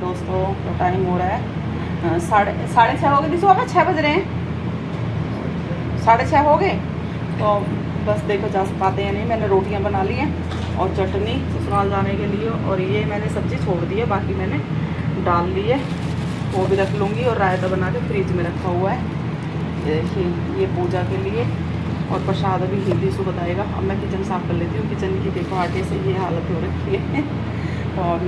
दोस्तों, तो टाइम हो रहा है साढ़े छः हो गए। दिसो अब 6 बज रहे हैं, 6:30 हो गए। तो बस देखो जा पाते हैं नहीं। मैंने रोटियां बना ली हैं और चटनी ससुराल जाने के लिए, और ये मैंने सब्ज़ी छोड़ दी है, बाकी मैंने डाल ली है, वो भी रख लूँगी। और रायता बना के फ्रिज में रखा हुआ है। ये देखिए, ये पूजा के लिए। और प्रसाद अभी हिंदी से बताएगा। अब मैं किचन साफ़ कर लेती हूँ। किचन की देखो आटे से ये हालत हो रखी है। और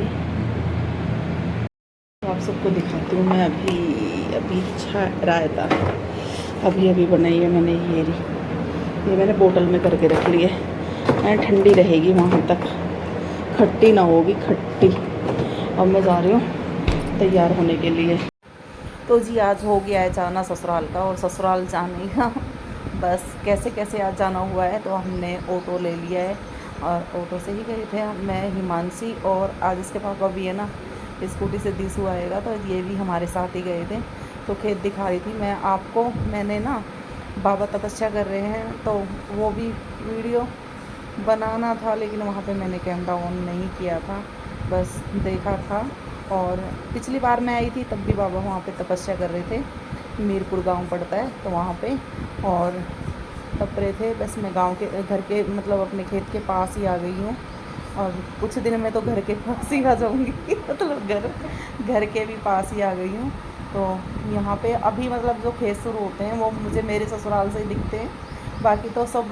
तो आप सबको दिखाती हूँ मैं। अभी अच्छा रायता अभी अभी बनाई है मैंने। ये मैंने बोतल में करके रख ली है, मैं ठंडी रहेगी वहाँ तक, खट्टी ना होगी, खट्टी। अब मैं जा रही हूँ तैयार होने के लिए। तो जी आज हो गया है जाना ससुराल का, और ससुराल जाने का बस कैसे कैसे आज जाना हुआ है। तो हमने ऑटो ले लिया है, और ऑटो से ही गए थे मैं, हिमांशी, और आज इसके पापा भी है ना, स्कूटी से दिसू आएगा, तो ये भी हमारे साथ ही गए थे। तो खेत दिखा रही थी मैं आपको। मैंने ना बाबा तपस्या कर रहे हैं, तो वो भी वीडियो बनाना था, लेकिन वहाँ पे मैंने कैमरा ऑन नहीं किया था, बस देखा था। और पिछली बार मैं आई थी तब भी बाबा वहाँ पे तपस्या कर रहे थे। मीरपुर गांव पड़ता है तो वहाँ पे, और तप रहे थे। बस मैं गांव के घर के मतलब अपने खेत के पास ही आ गई हूँ, और कुछ दिन में तो घर के पास ही आ जाऊँगी मतलब घर के भी पास ही आ गई हूँ। तो यहाँ पे अभी मतलब जो खेत शुरू होते हैं वो मुझे मेरे ससुराल से ही दिखते हैं। बाकी तो सब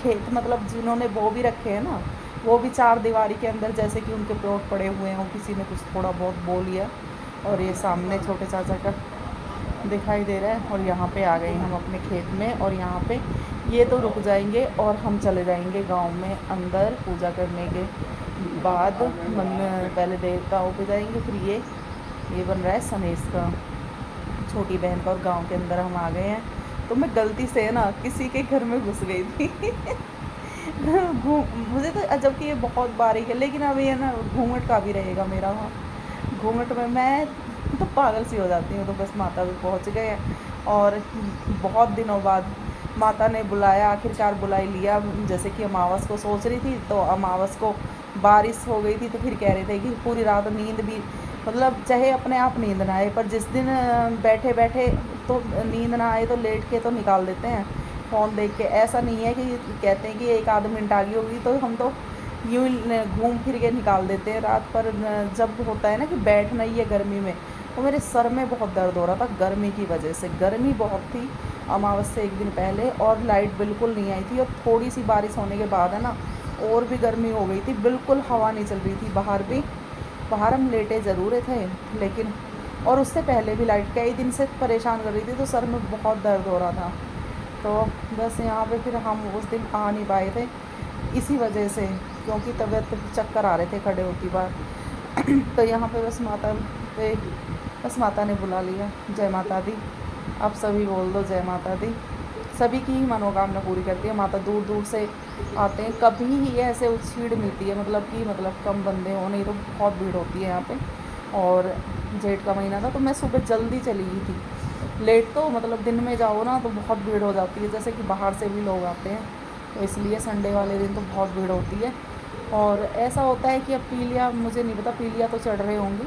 खेत मतलब जिन्होंने बो भी रखे हैं ना, वो भी 4 दीवारी के अंदर, जैसे कि उनके प्लॉट पड़े हुए हैं, किसी ने कुछ थोड़ा बहुत बो लिया। और ये सामने छोटे चाचा का दिखाई दे रहा है। और यहाँ पे आ गए हम अपने खेत में, और यहाँ पे ये तो रुक जाएंगे और हम चले जाएंगे गांव में अंदर पूजा करने के बाद। पहले देवताओं पे जाएंगे, फिर ये बन रहा है सनेश का, छोटी बहन का। और गांव के अंदर हम आ गए हैं। तो मैं गलती से ना किसी के घर में घुस गई थी मुझे तो जबकि ये बहुत बारीक है, लेकिन अब ये ना घूंघट का भी रहेगा मेरा वहाँ। घूंघट में मैं तो पागल सी हो जाती हूँ। तो बस माता भी पहुँच गए हैं, और बहुत दिनों बाद माता ने बुलाया, आखिरकार बुला ही लिया। जैसे कि अमावस को सोच रही थी, तो अमावस को बारिश हो गई थी, तो फिर कह रहे थे कि पूरी रात नींद भी मतलब चाहे अपने आप नींद ना आए, पर जिस दिन बैठे बैठे तो नींद ना आए तो लेट के तो निकाल देते हैं फ़ोन देख के। ऐसा नहीं है कि कहते हैं कि एक आध मिनट आ गई होगी, तो हम तो यूँ ही घूम फिर के निकाल देते हैं रात। पर जब होता है ना कि बैठना ही है गर्मी में, तो मेरे सर में बहुत दर्द हो रहा था गर्मी की वजह से। गर्मी बहुत थी अमावस से एक दिन पहले, और लाइट बिल्कुल नहीं आई थी। और थोड़ी सी बारिश होने के बाद है ना, और भी गर्मी हो गई थी, बिल्कुल हवा नहीं चल रही थी बाहर भी। बाहर हम लेटे ज़रूर थे, लेकिन और उससे पहले भी लाइट कई दिन से परेशान कर रही थी, तो सर में बहुत दर्द हो रहा था। तो बस यहाँ पे फिर हम उस दिन आ नहीं पाए थे इसी वजह से, क्योंकि तबीयत चक्कर आ रहे थे खड़े होती बार तो यहाँ पे बस माता ने बुला लिया। जय माता दी, आप सभी बोल दो जय माता दी। सभी की ही मनोकामना पूरी करती है माता। दूर दूर से आते हैं, कभी ही ऐसे भीड़ मिलती है, मतलब कम बंदे हो, नहीं तो बहुत भीड़ होती है यहाँ पे। और जेठ का महीना था, तो मैं सुबह जल्दी चली गई थी। लेट तो मतलब दिन में जाओ ना तो बहुत भीड़ हो जाती है, जैसे कि बाहर से भी लोग आते हैं, तो इसलिए संडे वाले दिन तो बहुत भीड़ होती है। और ऐसा होता है कि अब पीलिया, मुझे नहीं पता पीलिया तो चढ़ रहे होंगे,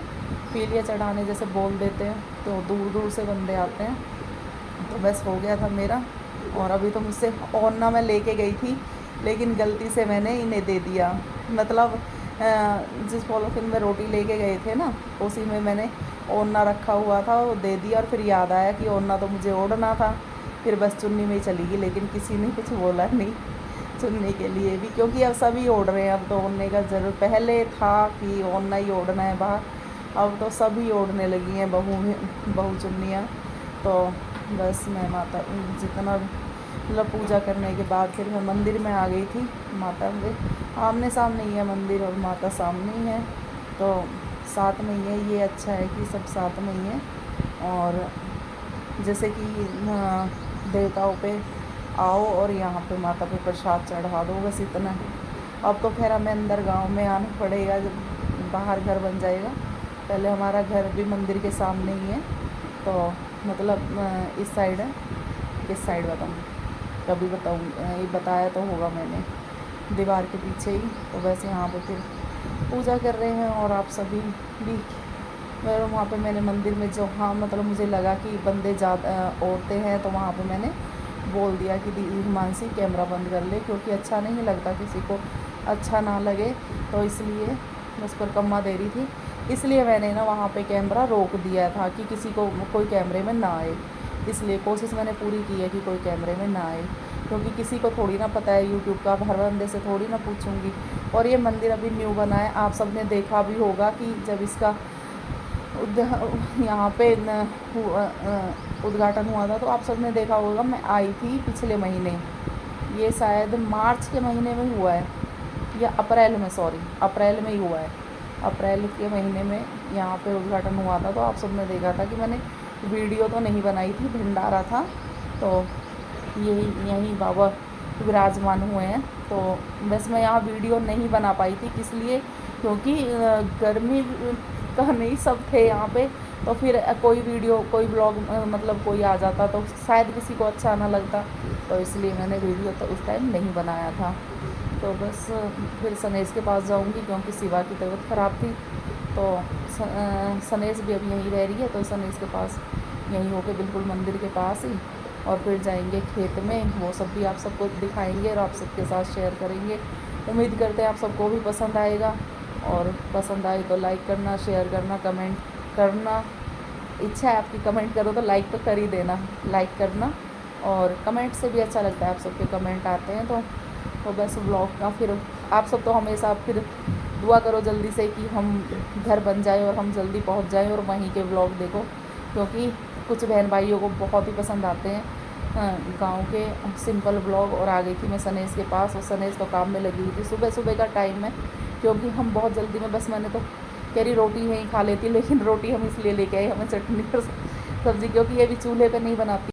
पीलिया चढ़ाने जैसे बोल देते हैं, तो दूर दूर से बंदे आते हैं। तो बस हो गया था मेरा। और अभी तो मुझसे ओढ़ना मैं लेके गई थी, लेकिन गलती से मैंने इन्हें दे दिया। मतलब जिस पॉलीथिन में रोटी लेके गए थे ना, उसी में मैंने ओढ़ना रखा हुआ था, वो दे दिया। और फिर याद आया कि ओढ़ना तो मुझे ओढ़ना था, फिर बस चुन्नी में ही चली गई। लेकिन किसी ने कुछ बोला नहीं चुन्नी के लिए भी, क्योंकि अब सभी ओढ़ रहे हैं। अब तो ओढ़ने का ज़रूर, पहले था कि ओढ़ना ही ओढ़ना है बाहर, अब तो सभी ओढ़ने लगी हैं बहू चुन्नियाँ। तो बस मैं माता जितना मतलब पूजा करने के बाद फिर मैं मंदिर में आ गई थी। माता के आमने सामने ही है मंदिर, और माता सामने ही है, तो साथ में ही है। ये अच्छा है कि सब साथ में ही है। और जैसे कि देवताओं पे आओ और यहाँ पे माता पे प्रसाद चढ़ा दो, बस इतना। अब तो खैर हमें अंदर गांव में आना पड़ेगा, जब बाहर घर बन जाएगा। पहले हमारा घर भी मंदिर के सामने ही है, तो मतलब इस साइड है। किस साइड बताऊँ, कभी बताऊँ, ये बताया तो होगा मैंने, दीवार के पीछे ही। तो बस यहाँ पे फिर पूजा कर रहे हैं, और आप सभी भी मैं वहाँ पे मैंने मंदिर में जो, हाँ मतलब मुझे लगा कि बंदे ज़्यादा औरतें हैं, तो वहाँ पे मैंने बोल दिया कि दीदी हिमांशी कैमरा बंद कर ले, क्योंकि अच्छा नहीं लगता, किसी को अच्छा ना लगे, तो इसलिए मैं उस पर कम्मा दे रही थी, इसलिए मैंने ना वहाँ पे कैमरा रोक दिया था कि किसी को कोई कैमरे में ना आए। इसलिए कोशिश मैंने पूरी की है कि कोई कैमरे में ना आए, क्योंकि किसी को थोड़ी ना पता है यूट्यूब का, हर बंदे से थोड़ी ना पूछूंगी। और ये मंदिर अभी न्यू बना है, आप सब ने देखा भी होगा कि जब इसका यहाँ पे उद्घाटन हुआ था, तो आप सब ने देखा होगा, मैं आई थी पिछले महीने, ये शायद मार्च के महीने में हुआ है या अप्रैल में, सॉरी अप्रैल में ही हुआ है। अप्रैल के महीने में यहाँ पे उद्घाटन हुआ था, तो आप सब ने देखा था कि मैंने वीडियो तो नहीं बनाई थी, भंडारा था, तो यही बाबा विराजमान हुए हैं। तो बस मैं यहाँ वीडियो नहीं बना पाई थी, किस लिए, क्योंकि गर्मी का नहीं, सब थे यहाँ पे, तो फिर कोई वीडियो कोई ब्लॉग मतलब कोई आ जाता तो शायद किसी को अच्छा ना लगता, तो इसलिए मैंने वीडियो तो उस टाइम नहीं बनाया था। तो बस फिर सनेश के पास जाऊँगी, क्योंकि शिवा की तबीयत ख़राब थी, तो सनेश भी अभी यहीं रह रही है, तो सनेश के पास यहीं होके बिल्कुल मंदिर के पास ही, और फिर जाएंगे खेत में, वो सब भी आप सबको दिखाएंगे और आप सबके साथ शेयर करेंगे। उम्मीद करते हैं आप सबको भी पसंद आएगा, और पसंद आए तो लाइक करना, शेयर करना, कमेंट करना, इच्छा है आपकी कमेंट करो तो लाइक तो कर ही देना, लाइक करना, और कमेंट से भी अच्छा लगता है, आप सबके कमेंट आते हैं तो बस व्लॉग का फिर आप सब तो हमेशा फिर दुआ करो जल्दी से कि हम घर बन जाए और हम जल्दी पहुंच जाएं और वहीं के व्लॉग देखो, क्योंकि कुछ बहन भाइयों को बहुत ही पसंद आते हैं गांव के सिंपल व्लॉग। और आ गई थी मैं सनेश के पास, और सनेश तो काम में लगी हुई थी, सुबह सुबह का टाइम है, क्योंकि हम बहुत जल्दी में, बस मैंने तो कह रही रोटी यहीं खा लेती, लेकिन रोटी हम इसलिए लेके आए, हमें चटनी और सब्ज़ी, क्योंकि ये भी चूल्हे पे नहीं बनाती।